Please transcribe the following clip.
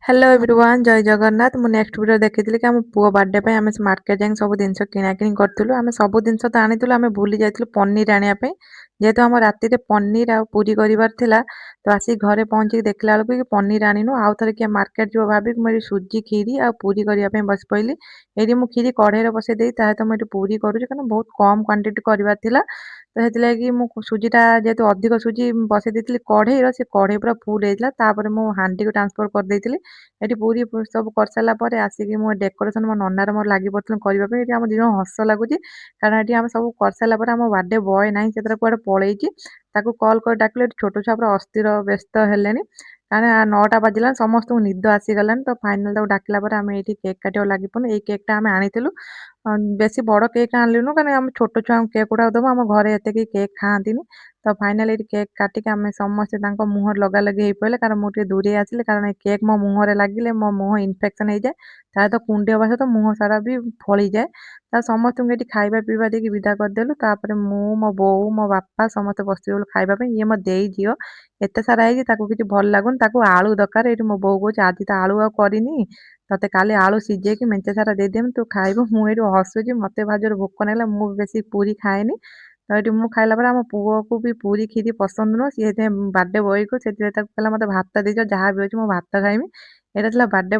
Hello everyone ଜୟ ଜଗନ୍ନାଥ। ମୁଁ next video ଦେଖିଥିଲି କି ଆମ ପୁଅ ବାର୍ଥଡେ ପାଇଁ ଆମେ ମାର୍କେଟ ଯାଇକି ସବୁ ଜିନିଷ କିଣାକିଣି କରିଥିଲୁ। ଆମେ ସବୁ ଜିନିଷ ତ ଆଣିଥିଲୁ, ଆମେ ଭୁଲି ଯାଇଥିଲୁ ପନିର ଆଣିବା ପାଇଁ। ଯେହେତୁ ଆମ ରାତିରେ ପନିର ଆଉ ପୁରୀ କରିବାର ଥିଲା, ତ ଆସିକି ଘରେ ପହଞ୍ଚିକି ଦେଖିଲା ବେଳକୁ କି ପନିର ଆଣିନୁ। ଆଉ ଥରେ କିଏ ମାର୍କେଟ ଯିବ ଭାବିକି ମୁଁ ଏଠି ସୁଜି କ୍ଷୀରି ଆଉ ପୁରୀ କରିବା ପାଇଁ ବସି ପଇଲି। ଏଇଠି ମୁଁ କ୍ଷୀରି କଢ଼େଇରେ ବସେଇ ଦେଇ ତା ସହିତ ମୁଁ ଏଠି ପୁରୀ କରୁଛି, କାରଣ ବହୁତ କମ୍ କ୍ୱାଣ୍ଟିଟି କରିବାର ଥିଲା। ତ ସେଥିଲାଗି ମୁଁ ସୁଜିଟା ଯେହେତୁ ଅଧିକ ସୁଜି ବସେଇ ଦେଇଥିଲି କଢ଼େଇର, ସେ କଢ଼େଇ ପୁରା ଫୁଲ୍ ହେଇଥିଲା। ତାପରେ ମୁଁ ହାଣ୍ଡିକୁ ଟ୍ରାନ୍ସଫର କରିଦେଇଥିଲି। ଏଠି ପୁରୀ ସବୁ କରିସାରିଲା ପରେ ଆସିକି ମୁଁ ଡେକୋରେସନ ମୋ ନନାର ମୋର ଲାଗି ପଡ଼ିଥିଲୁ କରିବା ପାଇଁ। ଏଠି ଆମ ଦି ଜଣ ହସ ଲାଗୁଛି, କାରଣ ଏଠି ଆମେ ସବୁ କରିସାରିଲା ପରେ ଆମ ବାର୍ଥଡେ ବୟ ନାହିଁ, ସେଥିରେ କୁଆଡ଼େ ପଳେଇଛି। ତାକୁ କଲ୍ କରି ଡାକିଲେ ଏଠି ଛୋଟ ଛୁଆ ପୁରା ଅସ୍ଥିର ବ୍ୟସ୍ତ ହେଲେଣି, କାରଣ 9ଟା ବାଜିଲାଣି, ସମସ୍ତଙ୍କୁ ନିଦ ଆସିଗଲାଣି। ତ ଫାଇନାଲ ତାକୁ ଡାକିଲା ପରେ ଆମେ ଏଇଠି କେକ୍ କାଟିବାକୁ ଲାଗି ପଡ଼ିଲୁ। ଏଇ କେକ୍ଟା ଆମେ ଆଣିଥିଲୁ, ବେଶୀ ବଡ଼ କେକ୍ ଆଣିଲୁନୁ, କାରଣ ଆମେ ଛୋଟ ଛୁଆଙ୍କୁ କେକ୍ ଗୁଡ଼ାକ ଦେବୁ, ଆମ ଘରେ ଏତେ କେହି କେକ୍ ଖାଆନ୍ତିନି। ତ ଫାଇନାଲ ଏଇଠି କେକ୍ କାଟିକି ଆମେ ସମସ୍ତେ ତାଙ୍କ ମୁହଁରେ ଲଗାଲଗି ହେଇ ପଡ଼ିଲେ, କାରଣ ମୁଁ ଟିକେ ଦୂରେଇ ଆସିଲି, କାରଣ ଏ କେକ୍ ମୋ ମୁହଁରେ ଲାଗିଲେ ମୋ ମୁହଁ ଇନଫେକ୍ସନ୍ ହେଇଯାଏ। ତା ସହିତ କୁଣ୍ଡେଇ ହେବା ସହିତ ମୁହଁ ସାରା ବି ଫଳିଯାଏ। ତ ସମସ୍ତଙ୍କୁ ଏଠି ଖାଇବା ପିଇବା ଦେଇକି ବିଦା କରିଦେଲୁ। ତାପରେ ମୁଁ, ମୋ ବୋଉ, ମୋ ବାପା ସମସ୍ତେ ବସିଗଲୁ ଖାଇବା ପାଇଁ। ଇଏ ମୋ ଦେଇ ଝିଅ, ଏତେ ସାରା ହେଇଛି ତାକୁ କିଛି ଭଲ ଲାଗୁନି, ତାକୁ ଆଳୁ ଦରକାର। ଏଇଠି ମୋ ବୋଉ କହୁଛି ଆଜି ତ ଆଳୁ ଆଉ କରିନି, ତତେ କାଲି ଆଳୁ ସିଝେଇକି ମେଞ୍ଚେ ସାରା ଦେଇଦେବି, ତୁ ଖାଇବୁ। ମୁଁ ଏଇଠି ହସୁଛି, ମତେ ଭାରି ଜୋରେ ଭୋକ ଲାଗିଲା। ମୁଁ ବେଶୀ ପୁରୀ ଖାଏନି, ତ ଏଇଠି ମୁଁ ଖାଇଲା ପରେ ଆମ ପୁଅକୁ ବି ପୁରୀ କ୍ଷୀରି ପସନ୍ଦ ନୁହଁ। ସିଏ ସେଥିପାଇଁ ବାର୍ଥଡେ ବୟକୁ ସେଥିପାଇଁ ତାକୁ କହିଲା ମତେ ଭାତ ଦେଇଦିଅ, ଯାହା ବି ଅଛି ମୁଁ ଭାତ ଖାଇମି। ଏଇଟା ଥିଲା ବାର୍ଥଡେ